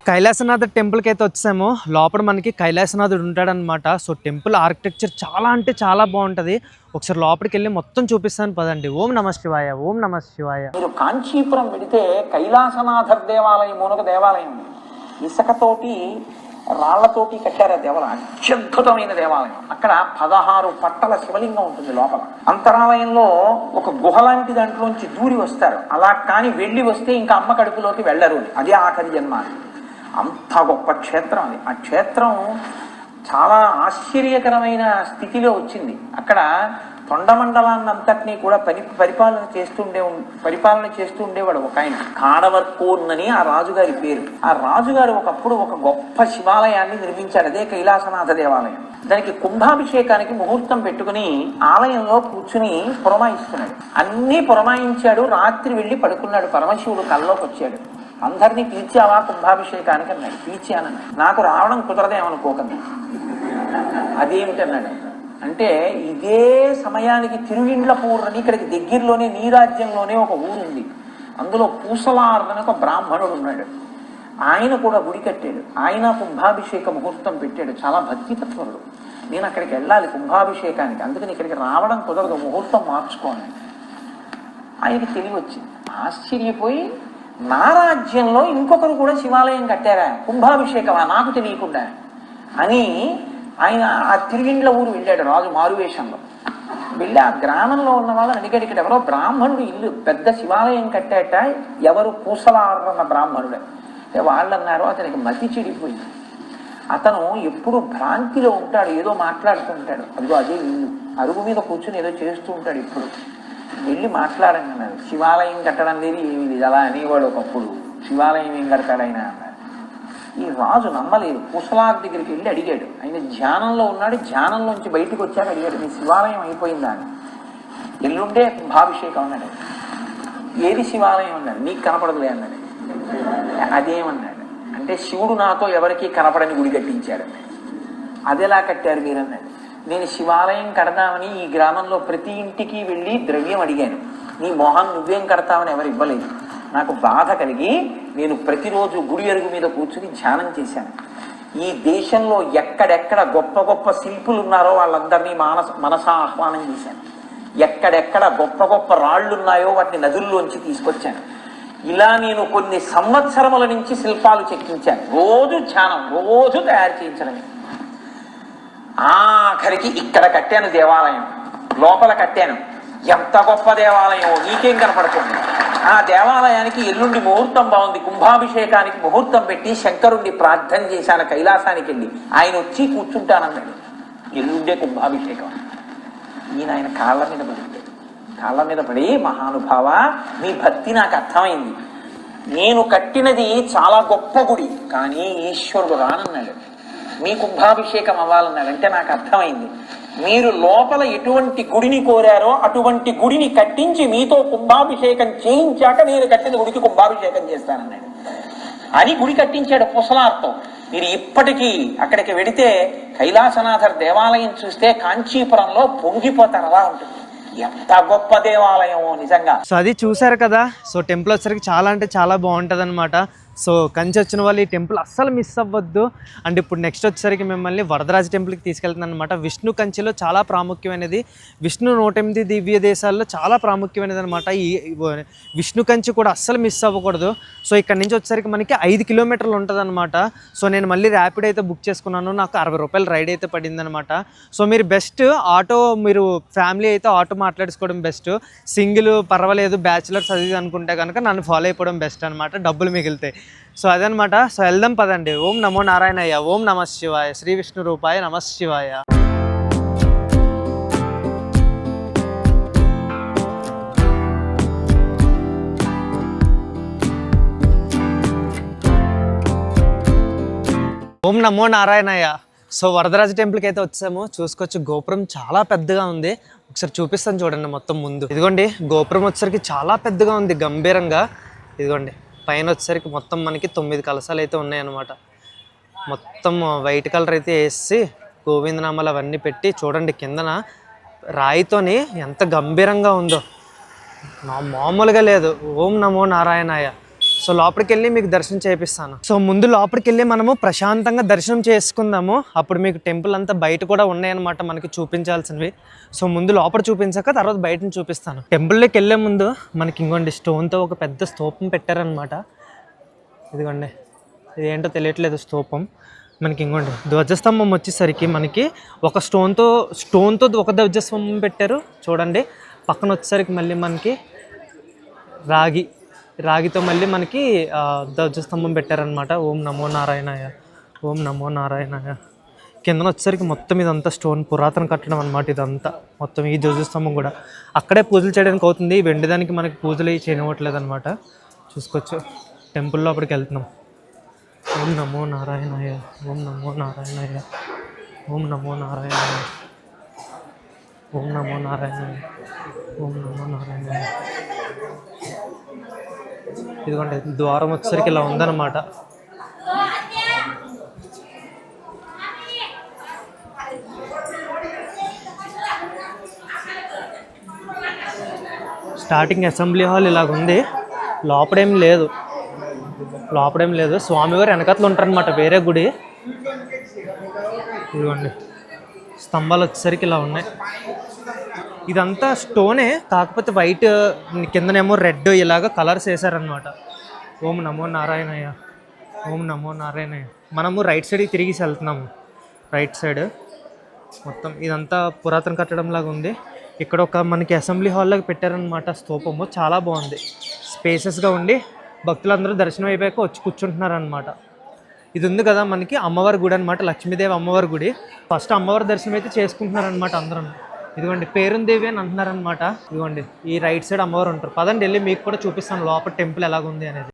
కైలాసనాథ టెంపుల్కి అయితే వచ్చాము. లోపల మనకి కైలాసనాథుడు ఉంటాడనమాట. సో టెంపుల్ ఆర్కిటెక్చర్ చాలా అంటే చాలా బాగుంటుంది. ఒకసారి లోపలికి వెళ్ళి మొత్తం చూపిస్తాను పదండి. ఓం నమః శివాయ, ఓం నమః శివాయ. మీరు కాంచీపురం వెళితే కైలాసనాథ దేవాలయం ఒక దేవాలయం, ఇసుకతోటి రాళ్లతోటి కట్టారు. ఆ దేవాలయం అత్యద్భుతమైన దేవాలయం. అక్కడ 16 పట్టల శివలింగం ఉంటుంది లోపల. అంతరాలయంలో ఒక గుహ లాంటి దాంట్లోంచి దూరి వస్తారు. అలా కానీ వెళ్ళి వస్తే ఇంకా అమ్మ కడుపులోకి వెళ్ళరు. అదే ఆఖరి జన్మ. అంత గొప్ప క్షేత్రం అది. ఆ క్షేత్రం చాలా ఆశ్చర్యకరమైన స్థితిలో వచ్చింది. అక్కడ తొండమండలాన్నంతటినీ కూడా పరిపాలన చేస్తూ ఉండేవాడు ఒక ఆయన. కాడవర్కోన్ అని ఆ రాజుగారి పేరు. ఆ రాజుగారు ఒకప్పుడు ఒక గొప్ప శివాలయాన్ని నిర్మించాడు. అదే కైలాసనాథ దేవాలయం. దానికి కుంభాభిషేకానికి ముహూర్తం పెట్టుకుని ఆలయంలో కూర్చుని పురమాయిస్తున్నాడు. అన్నీ పురమాయించాడు. రాత్రి వెళ్ళి పడుకున్నాడు. పరమశివుడు కల్లోకి వచ్చాడు. అందరినీ పిలిచావా కుంభాభిషేకానికి అన్నాడు. పిలిచానన్నాడు. నాకు రావడం కుదరదేమనుకోకండి. అదేమిటన్నాడు అంటే, ఇదే సమయానికి తిరువిండ్లపూర్ అని ఇక్కడికి దగ్గరలోనే నీ రాజ్యంలోనే ఒక ఊరు ఉంది. అందులో పూసలార్ అని ఒక బ్రాహ్మణుడు ఉన్నాడు. ఆయన కూడా గుడి కట్టాడు. ఆయన కుంభాభిషేక ముహూర్తం పెట్టాడు. చాలా భక్తి తత్పరుడు. నేను అక్కడికి వెళ్ళాలి కుంభాభిషేకానికి, అందుకని ఇక్కడికి రావడం కుదరదు, ముహూర్తం మార్చుకోండి. ఆయనకి తెలివి వచ్చింది. ఆశ్చర్యపోయి నా రాజ్యంలో ఇంకొకరు కూడా శివాలయం కట్టారా, కుంభాభిషేకమా, నాకు తెలియకుండా అని ఆయన ఆ తిరుగిండ్ల ఊరు వెళ్ళాడు రాజు మారువేషంలో. వెళ్ళి ఆ గ్రామంలో ఉన్న వాళ్ళని అడిగాడు, ఇక్కడ ఎవరో బ్రాహ్మణుడు ఇల్లు పెద్ద శివాలయం కట్టాట, ఎవరు పూసలారన్న బ్రాహ్మణుడే. వాళ్ళు అన్నారు అతనికి మతి చెడిపోయింది, అతను ఎప్పుడు భ్రాంతిలో ఉంటాడు, ఏదో మాట్లాడుతూ ఉంటాడు, అదిగో అదే ఇల్లు, అరుగు మీద కూర్చుని ఏదో చేస్తూ ఉంటాడు, ఇప్పుడు వెళ్ళి మాట్లాడండి అన్నారు. శివాలయం కట్టడం లేదు ఏమీ లేదు, అలా అనేవాడు ఒకప్పుడు, శివాలయం ఏం కడతాడైనా అన్నారు. ఈ రాజు నమ్మలేదు. పూసలార్ దగ్గరికి వెళ్ళి అడిగాడు. ఆయన ధ్యానంలో ఉన్నాడు, ధ్యానంలోంచి బయటకు వచ్చాక అడిగాడు, మీ శివాలయం అయిపోయిందా అని. ఎల్లుండే కుంభాభిషేకం అన్నాడు. ఏది శివాలయం అన్నాడు. నీకు కనపడదులే అన్నాడు. అదేమన్నాడు అంటే, శివుడు నాతో ఎవరికీ కనపడని గుడి కట్టించాడు. అదెలా కట్టారు మీరన్నాడు. నేను శివాలయం కడదామని ఈ గ్రామంలో ప్రతి ఇంటికి వెళ్ళి ద్రవ్యం అడిగాను, నీ మొహం నువ్వేం కడతామని ఎవరు ఇవ్వలేదు. నాకు బాధ కలిగి నేను ప్రతిరోజు గుడి అరుగు మీద కూర్చుని ధ్యానం చేశాను. ఈ దేశంలో ఎక్కడెక్కడ గొప్ప గొప్ప శిల్పులు ఉన్నారో వాళ్ళందరినీ మనసా ఆహ్వానం చేశాను. ఎక్కడెక్కడ గొప్ప గొప్ప రాళ్ళు ఉన్నాయో వాటిని నదుల్లోంచి తీసుకొచ్చాను. ఇలా నేను కొన్ని సంవత్సరముల నుంచి శిల్పాలు చెక్కించాను. రోజు ధ్యానం, రోజు తయారు చేయించడమే. ఆఖరికి ఇక్కడ కట్టాను దేవాలయం, లోపల కట్టాను. ఎంత గొప్ప దేవాలయం, నీకేం కనపడుతుంది. ఆ దేవాలయానికి ఎల్లుండి ముహూర్తం బాగుంది, కుంభాభిషేకానికి ముహూర్తం పెట్టి శంకరుణ్ణి ప్రార్థన చేశాను కైలాసానికి వెళ్ళి. ఆయన వచ్చి కూర్చుంటానన్నాడు. ఎల్లుండే కుంభాభిషేకం. ఆయన కాళ్ళ మీద పడింది. కాళ్ళ మీద పడి, మహానుభావ మీ భక్తి నాకు అర్థమైంది, నేను కట్టినది చాలా గొప్ప గుడి, కానీ ఈశ్వరుడు రానన్నాడు, మీ కుంభాభిషేకం అవ్వాలన్నాడు. అంటే నాకు అర్థమైంది, మీరు లోపల ఎటువంటి గుడిని కోరారో అటువంటి గుడిని కట్టించి మీతో కుంభాభిషేకం చేయించాక నేను కట్టిన గుడికి కుంభాభిషేకం చేస్తానన్నాడు. అని గుడి కట్టించాడు పూసలార్తో. మీరు ఇప్పటికీ అక్కడికి వెడితే కైలాసనాథర్ దేవాలయం చూస్తే కాంచీపురంలో పొంగిపోతారు, అలా ఉంటుంది. ఎంత గొప్ప దేవాలయం నిజంగా. సో అది చూసారు కదా. సో టెంపుల్ వచ్చేసరికి చాలా అంటే చాలా బాగుంటుంది అనమాట. సో కంచి వచ్చిన వాళ్ళు ఈ టెంపుల్ అస్సలు మిస్ అవ్వద్దు. అండ్ ఇప్పుడు నెక్స్ట్ వచ్చేసరికి మిమ్మల్ని వరదరాజ టెంపుల్కి తీసుకెళ్తున్నాను అనమాట. విష్ణు కంచిలో చాలా ప్రాముఖ్యమైనది, విష్ణు 108 దివ్య దేశాల్లో చాలా ప్రాముఖ్యమైనది అనమాట. ఈ విష్ణు కంచి కూడా అస్సలు మిస్ అవ్వకూడదు. సో ఇక్కడ నుంచి వచ్చేసరికి మనకి 5 కిలోమీటర్లు ఉంటుంది అనమాట. సో నేను మళ్ళీ ర్యాపిడ్ అయితే బుక్ చేసుకున్నాను, నాకు 60 రూపాయలు రైడ్ అయితే పడింది అనమాట. సో మీరు బెస్ట్ ఆటో, మీరు ఫ్యామిలీ అయితే ఆటో మాట్లాడుకోవడం బెస్ట్, సింగిల్ పర్వాలేదు, బ్యాచిలర్స్ అది అనుకుంటే కనుక నన్ను ఫాలో అయిపోవడం బెస్ట్ అనమాట, డబ్బులు మిగులుతాయి. సో అదనమాట. సో వెళ్దాం పదండి. ఓం నమో నారాయణయ్య, ఓం నమ శివాయ, శ్రీ విష్ణు రూపాయ నమ శివాయ. ఓం నమో నారాయణయ్య. సో వరదరాజ టెంపుల్కి అయితే వచ్చాము. చూసుకోవచ్చు, గోపురం చాలా పెద్దగా ఉంది. ఒకసారి చూపిస్తాను చూడండి మొత్తం ముందు. ఇదిగోండి గోపురం వచ్చేసరికి చాలా పెద్దగా ఉంది, గంభీరంగా. ఇదిగోండి పైన వచ్చేసరికి మొత్తం మనకి 9 కలశాలు అయితే ఉన్నాయన్నమాట. మొత్తం వైట్ కలర్ అయితే వేసి గోవిందనామాలు అవన్నీ పెట్టి చూడండి, కిందన రాయితోని ఎంత గంభీరంగా ఉందో, మామూలుగా లేదు. ఓం నమో నారాయణాయ. సో లోపలికి వెళ్ళి మీకు దర్శనం చేపిస్తాను. సో ముందు లోపలికి వెళ్ళి మనము ప్రశాంతంగా దర్శనం చేసుకుందాము. అప్పుడు మీకు టెంపుల్ అంతా బయట కూడా ఉన్నాయన్నమాట మనకి చూపించాల్సినవి. సో ముందు లోపల చూపించాక తర్వాత బయటని చూపిస్తాను. టెంపుల్లోకి వెళ్ళే ముందు మనకి ఇంకోండి స్టోన్తో ఒక పెద్ద స్తూపం పెట్టారనమాట. ఇదిగోండి, ఇదేంటో తెలియట్లేదు స్తూపం మనకి. ఇంకోండి ధ్వజస్తంభం వచ్చేసరికి మనకి ఒక స్టోన్తో ఒక ధ్వజస్తంభం పెట్టారు చూడండి. పక్కన వచ్చేసరికి మళ్ళీ మనకి రాగితో మళ్ళీ మనకి ధ్వజస్తంభం పెట్టారనమాట. ఓం నమో నారాయణాయ, ఓం నమో నారాయణాయ. కిందన వచ్చేసరికి మొత్తం ఇదంతా స్టోన్, పురాతన కట్టడం అనమాట ఇదంతా. మొత్తం ఈ ధ్వజస్తంభం కూడా అక్కడే పూజలు చేయడానికి అవుతుంది, వెండిదానికి మనకి పూజలు చేయనివ్వట్లేదు అనమాట. చూసుకోవచ్చు. టెంపుల్ లోపలికి వెళ్తున్నాం. ఓం నమో నారాయణాయ, ఓం నమో నారాయణాయ, ఓం నమో నారాయణాయ, ఓం నమో నారాయణాయ, ఓం నమో నారాయణాయ. ఇదిగోండి ద్వారం వచ్చేసరికి ఇలా ఉందన్నమాట. స్టార్టింగ్ అసెంబ్లీ హాల్ ఇలాగ ఉంది, లోపడేం లేదు. లోపడేం లేదు, స్వామివారు వెనకట్లు ఉంటారనమాట, వేరే గుడి. ఇదిగోండి స్తంభాలు వచ్చేసరికి ఇలా ఉన్నాయి. ఇదంతా స్టోనే, కాకపోతే వైట్ కిందనేమో రెడ్ ఇలాగ కలర్స్ వేసారనమాట. ఓం నమో నారాయణయ్య, ఓం నమో నారాయణయ్య. మనము రైట్ సైడ్కి తిరిగేసి వెళ్తున్నాము, రైట్ సైడ్. మొత్తం ఇదంతా పురాతన కట్టడం లాగా ఉంది. ఇక్కడ ఒక మనకి అసెంబ్లీ హాల్ లాగా పెట్టారనమాట స్తూపము, చాలా బాగుంది, స్పేసెస్గా ఉండి భక్తులందరూ దర్శనం అయిపోయాక వచ్చి కూర్చుంటున్నారనమాట. ఇది ఉంది కదా మనకి అమ్మవారి గుడి అనమాట, లక్ష్మీదేవి అమ్మవారి గుడి. ఫస్ట్ అమ్మవారి దర్శనం అయితే చేసుకుంటున్నారనమాట అందరం. ఇదిగోండి పేరుందేవి అని అంటున్నారనమాట. ఇదిగోండి ఈ రైట్ సైడ్ అమ్మవారు ఉంటారు. పదండి వెళ్ళి మీకు కూడా చూపిస్తాను లోపల టెంపుల్ ఎలాగుంది అనేది.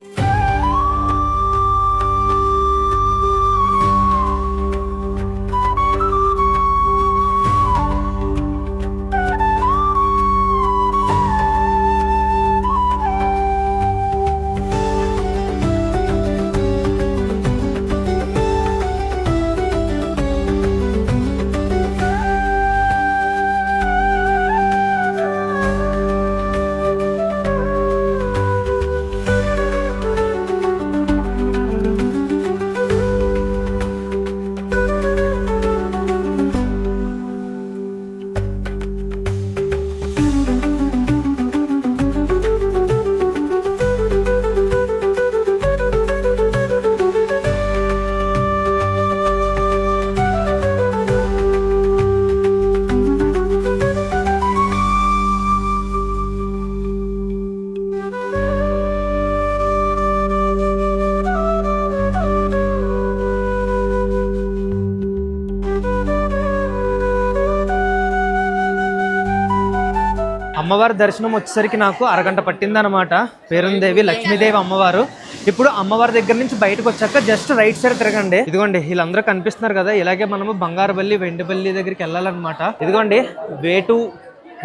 అమ్మవారి దర్శనం వచ్చేసరికి నాకు అరగంట పట్టిందనమాట. పేరుందేవి లక్ష్మీదేవి అమ్మవారు. ఇప్పుడు అమ్మవారి దగ్గర నుంచి బయటకు వచ్చాక జస్ట్ రైట్ సైడ్ తిరగండి. ఇదిగోండి వీళ్ళందరూ కనిపిస్తున్నారు కదా, ఇలాగే మనము బంగారుబల్లి వెండిబల్లి దగ్గరికి వెళ్ళాలన్నమాట. ఇదిగోండి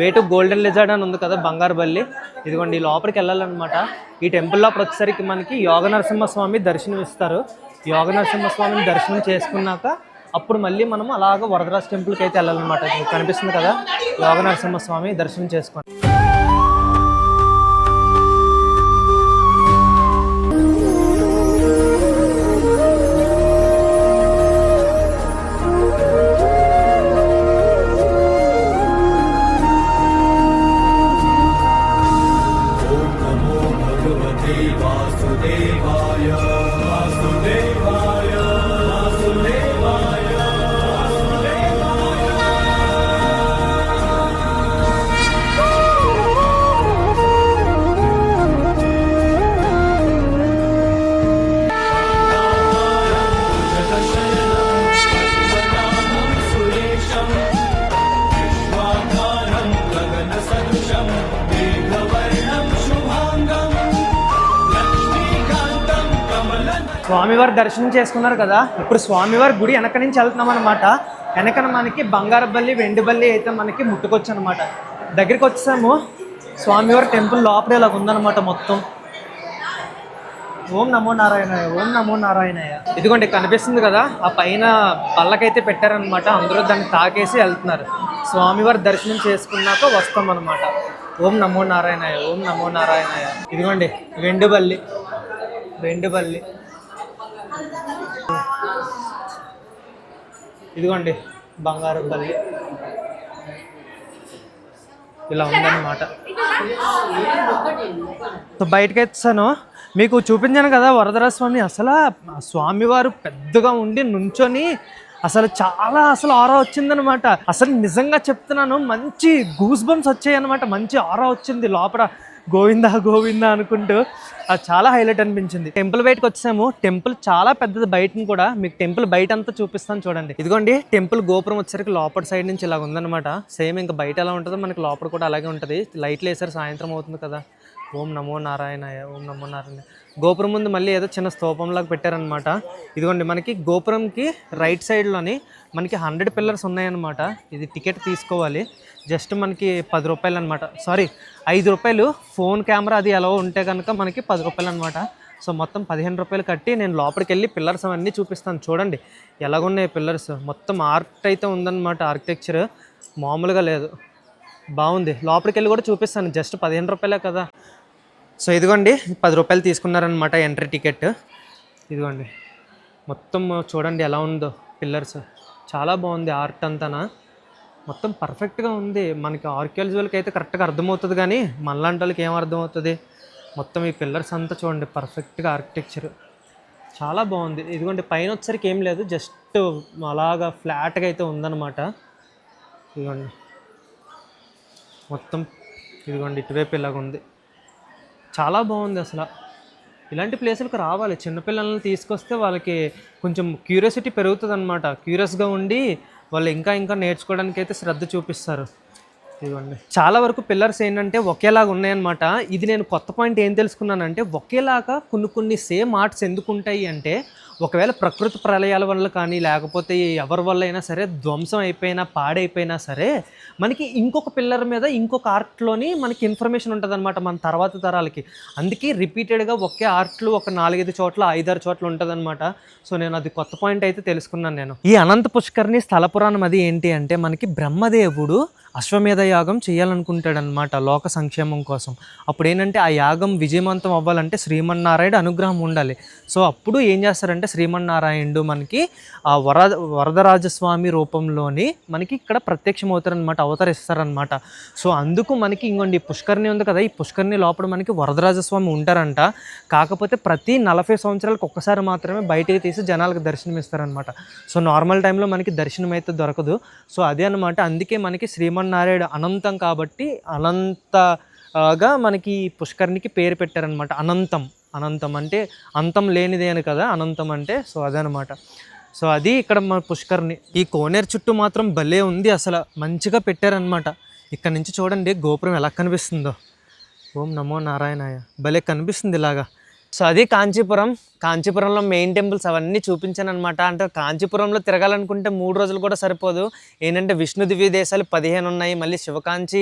వేటు గోల్డెన్ లిజర్డ్ అని ఉంది కదా బంగారుబల్లి. ఇదిగోండి ఈ లోపలికి వెళ్ళాలన్నమాట. ఈ టెంపుల్ లోపల వచ్చేసరికి మనకి యోగ నరసింహస్వామి దర్శనం ఇస్తారు. యోగ నరసింహస్వామిని దర్శనం చేసుకున్నాక అప్పుడు మళ్ళీ మనం అలాగ వరదరాజ టెంపుల్కి అయితే వెళ్ళాలన్నమాట. కనిపిస్తుంది కదా యోగ నరసింహస్వామి దర్శనం చేసుకోండి. స్వామివారి దర్శనం చేసుకున్నారు కదా, ఇప్పుడు స్వామివారి గుడి వెనక నుంచి వెళ్తున్నాం అనమాట. వెనకన మనకి బంగారబల్లి వెండిబల్లి అయితే మనకి ముట్టుకొచ్చు అనమాట. దగ్గరికి వచ్చేసాము. స్వామివారి టెంపుల్ లోపల ఇలా ఉందన్నమాట మొత్తం. ఓం నమో నారాయణయ్య, ఓం నమో నారాయణయ్య. ఇదిగోండి కనిపిస్తుంది కదా, ఆ పైన పళ్ళకైతే పెట్టారనమాట. అందరూ దాన్ని తాకేసి వెళ్తున్నారు. స్వామివారి దర్శనం చేసుకున్నాక వస్తాం అనమాట. ఓం నమో నారాయణయ్య, ఓం నమో నారాయణయ్య. ఇదిగోండి వెండిబల్లి ఇదిగోండి బంగారు బల్లి ఇలా ఉందన్నమాట. సో బయటకు వచ్చాను, మీకు చూపించాను కదా వరదరాజ స్వామి. అసలు స్వామివారు పెద్దగా ఉండి నుంచొని అసలు ఆరా వచ్చిందనమాట. అసలు నిజంగా చెప్తున్నాను, మంచి గూస్ బంప్స్ వచ్చాయి అనమాట. మంచి ఆరా వచ్చింది లోపల. గోవిందా గోవిందా అనుకుంటూ అది చాలా హైలైట్ అనిపించింది. టెంపుల్ బయటకు వచ్చాము. టెంపుల్ చాలా పెద్దది, బయటను కూడా మీకు టెంపుల్ బయట అంతా చూపిస్తాను చూడండి. ఇదిగోండి టెంపుల్ గోపురం వచ్చేసరికి లోపల సైడ్ నుంచి ఇలా ఉందన్నమాట. సేమ్ ఇంకా బయట ఎలా ఉంటుందో మనకి లోపల కూడా అలాగే ఉంటుంది. లైట్లు వేసారు, సాయంత్రం అవుతుంది కదా. ఓం నమో నారాయణాయ, ఓం నమో నారాయణ. గోపురం ముందు మళ్ళీ ఏదో చిన్న స్తూపంలాగా పెట్టారనమాట. ఇదిగోండి మనకి గోపురంకి రైట్ సైడ్లోని మనకి 100 పిల్లర్స్ ఉన్నాయన్నమాట. ఇది టికెట్ తీసుకోవాలి. జస్ట్ మనకి 10 రూపాయలు అనమాట. సారీ 5 రూపాయలు. ఫోన్ కెమెరా అది ఎలా ఉంటే కనుక మనకి 10 రూపాయలు అనమాట. సో మొత్తం 15 రూపాయలు కట్టి నేను లోపలికి వెళ్ళి పిల్లర్స్ అవన్నీ చూపిస్తాను. చూడండి ఎలాగున్నాయి పిల్లర్స్. మొత్తం ఆర్ట్ అయితే ఉందన్నమాట. ఆర్కిటెక్చర్ మామూలుగా లేదు, బాగుంది. లోపలికి వెళ్ళి కూడా చూపిస్తాను. జస్ట్ 15 రూపాయలే కదా. సో ఇదిగోండి 10 రూపాయలు తీసుకున్నారనమాట ఎంట్రీ టికెట్. ఇదిగోండి మొత్తం చూడండి ఎలా ఉందో పిల్లర్స్, చాలా బాగుంది ఆర్ట్ అంతానా, మొత్తం పర్ఫెక్ట్గా ఉంది. మనకి ఆర్కియాలజీలకి అయితే కరెక్ట్గా అర్థమవుతుంది, కానీ మనలాంటి వాళ్ళకి ఏం అర్థమవుతుంది. మొత్తం ఈ పిల్లర్స్ అంతా చూడండి పర్ఫెక్ట్గా ఆర్కిటెక్చర్ చాలా బాగుంది. ఇదిగోండి పైన వచ్చరికి ఏం లేదు, జస్ట్ అలాగా ఫ్లాట్గా అయితే ఉందన్నమాట. ఇదిగోండి మొత్తం, ఇదిగోండి ఇటువైపు ఇలాగ ఉంది, చాలా బాగుంది అసలు. ఇలాంటి ప్లేసులకు రావాలి, చిన్నపిల్లల్ని తీసుకొస్తే వాళ్ళకి కొంచెం క్యూరియాసిటీ పెరుగుతుంది అనమాట. క్యూరియస్గా ఉండి వాళ్ళు ఇంకా ఇంకా నేర్చుకోవడానికి అయితే శ్రద్ధ చూపిస్తారు. ఇదిగోండి చాలా వరకు పిల్లర్స్ ఏంటంటే ఒకేలాగా ఉన్నాయన్నమాట. ఇది నేను కొత్త పాయింట్ ఏం తెలుసుకున్నానంటే, ఒకేలాగా కొన్ని సేమ్ ఆర్ట్స్ ఎందుకు ఉంటాయి అంటే, ఒకవేళ ప్రకృతి ప్రళయాల వల్ల కానీ లేకపోతే ఎవరి వల్ల అయినా సరే ధ్వంసం అయిపోయినా పాడైపోయినా సరే మనకి ఇంకొక పిల్లర్ మీద ఇంకొక ఆర్ట్లోని మనకి ఇన్ఫర్మేషన్ ఉంటుంది అనమాట మన తర్వాత తరాలకి. అందుకే రిపీటెడ్గా ఒకే ఆర్ట్లు ఒక 4-5 చోట్ల 5-6 చోట్ల ఉంటుంది అనమాట. సో నేను అది కొత్త పాయింట్ అయితే తెలుసుకున్నాను నేను. ఈ అనంత పుష్కరిణి స్థల పురాణం అది ఏంటి అంటే, మనకి బ్రహ్మదేవుడు అశ్వమేధ యాగం చేయాలనుకుంటాడనమాట లోక సంక్షేమం కోసం. అప్పుడు ఏంటంటే ఆ యాగం విజయవంతం అవ్వాలంటే శ్రీమన్నారాయణ అనుగ్రహం ఉండాలి. సో అప్పుడు ఏం చేస్తారంటే శ్రీమన్నారాయణుడు మనకి ఆ వరదరాజస్వామి రూపంలోని మనకి ఇక్కడ ప్రత్యక్షమవుతారనమాట, అవతరిస్తారనమాట. సో అందుకు మనకి ఇంకొండి పుష్కరిణి ఉంది కదా, ఈ పుష్కరిణి లోపల మనకి వరదరాజస్వామి ఉంటారంట. కాకపోతే ప్రతి 40 సంవత్సరాలకు ఒక్కసారి మాత్రమే బయటికి తీసి జనాలకు దర్శనం ఇస్తారనమాట. సో నార్మల్ టైంలో మనకి దర్శనం అయితే దొరకదు. సో అదే అనమాట, అందుకే మనకి శ్రీమన్నారాయణ అనంతం కాబట్టి అనంతగా మనకి పుష్కరిణికి పేరు పెట్టారనమాట. అనంతం అంటే అంతం లేనిదే అని కదా అనంతం అంటే. సో అదనమాట. సో అది ఇక్కడ మన పుష్కరిణి. ఈ కోనేరు చుట్టూ మాత్రం భలే ఉంది అసలు, మంచిగా పెట్టారనమాట. ఇక్కడ నుంచి చూడండి గోపురం ఎలా కనిపిస్తుందో. ఓం నమో నారాయణాయ, భలే కనిపిస్తుంది ఇలాగా. సో అది కాంచీపురంలో మెయిన్ టెంపుల్స్ అవన్నీ చూపించాను అనమాట. అంటే కాంచీపురంలో తిరగాలనుకుంటే 3 రోజులు కూడా సరిపోదు. ఏంటంటే విష్ణు దివ్య దేశాలు 15 ఉన్నాయి, మళ్ళీ శివకాంచి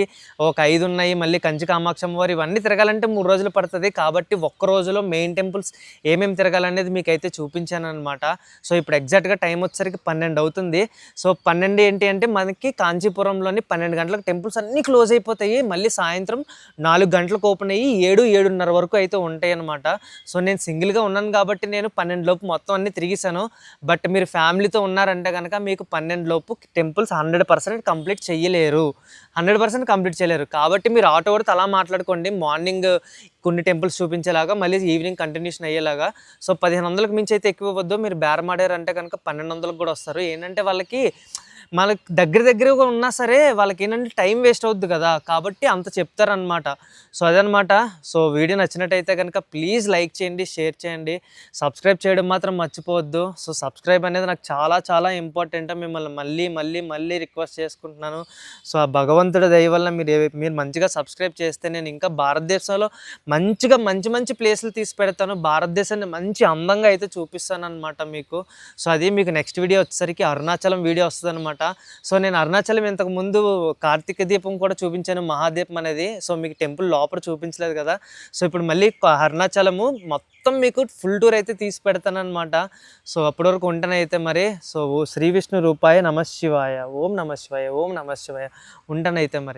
ఒక 5 ఉన్నాయి, మళ్ళీ కంచి కామాక్షమ్మ వారు, ఇవన్నీ తిరగాలంటే 3 రోజులు పడుతుంది. కాబట్టి ఒక్క రోజులో మెయిన్ టెంపుల్స్ ఏమేమి తిరగాలనేది మీకు అయితే చూపించాను అనమాట. సో ఇప్పుడు ఎగ్జాక్ట్గా టైం వచ్చేసరికి 12 అవుతుంది. సో 12 ఏంటి అంటే మనకి కాంచీపురంలోని 12 గంటలకు టెంపుల్స్ అన్నీ క్లోజ్ అయిపోతాయి. మళ్ళీ సాయంత్రం 4 గంటలకు ఓపెన్ అయ్యి 7-7:30 వరకు అయితే ఉంటాయి అనమాట. సో నేను సింగిల్గా ఉన్నాను కాబట్టి నేను 12 లోపు మొత్తం అన్నీ తిరిగిసాను. బట్ మీరు ఫ్యామిలీతో ఉన్నారంటే కనుక మీకు 12 లోపు టెంపుల్స్ 100% కంప్లీట్ చేయలేరు. కాబట్టి మీరు ఆటో కూడా అలా మాట్లాడుకోండి. మార్నింగ్ కొన్ని టెంపుల్స్ చూపించేలాగా, మళ్ళీ ఈవినింగ్ కంటిన్యూషన్ అయ్యేలాగా. సో 1500కి మించి అయితే ఎక్కువ వద్దు. మీరు బేరమాడారంటే కనుక 1200కి కూడా వస్తారు. ఏంటంటే వాళ్ళకి మనకు దగ్గరగా ఉన్నా సరే వాళ్ళకి ఏంటంటే టైం వేస్ట్ అవుద్ది కదా, కాబట్టి అంత చెప్తారనమాట. సో అదనమాట. సో వీడియో నచ్చినట్టయితే కనుక ప్లీజ్ లైక్ చేయండి, షేర్ చేయండి, సబ్స్క్రైబ్ చేయడం మాత్రం మర్చిపోవద్దు. సో సబ్స్క్రైబ్ అనేది నాకు చాలా ఇంపార్టెంట్. మిమ్మల్ని మళ్ళీ రిక్వెస్ట్ చేసుకుంటున్నాను. సో ఆ భగవంతుడి దయ వల్ల మీరు మంచిగా సబ్స్క్రైబ్ చేస్తే నేను ఇంకా భారతదేశంలో మంచి ప్లేసులు తీసి పెడతాను. భారతదేశాన్ని మంచి అందంగా అయితే చూపిస్తాను అనమాట మీకు. సో అది మీకు నెక్స్ట్ వీడియో వచ్చేసరికి అరుణాచలం వీడియో వస్తుంది అనమాట. సో నేను అరుణాచలం ఇంతకుముందు కార్తీక దీపం కూడా చూపించాను, మహాదీపం అనేది. సో మీకు టెంపుల్ లోపల చూపించలేదు కదా. సో ఇప్పుడు మళ్ళీ అరుణాచలము మొత్తం మీకు ఫుల్ టూర్ అయితే తీసి పెడతాను అనమాట. సో అప్పటి వరకు ఉంటానైతే మరి. సో శ్రీ విష్ణు రూపాయ నమః శివాయ, ఓం నమః శివాయ, ఉంటానైతే మరి.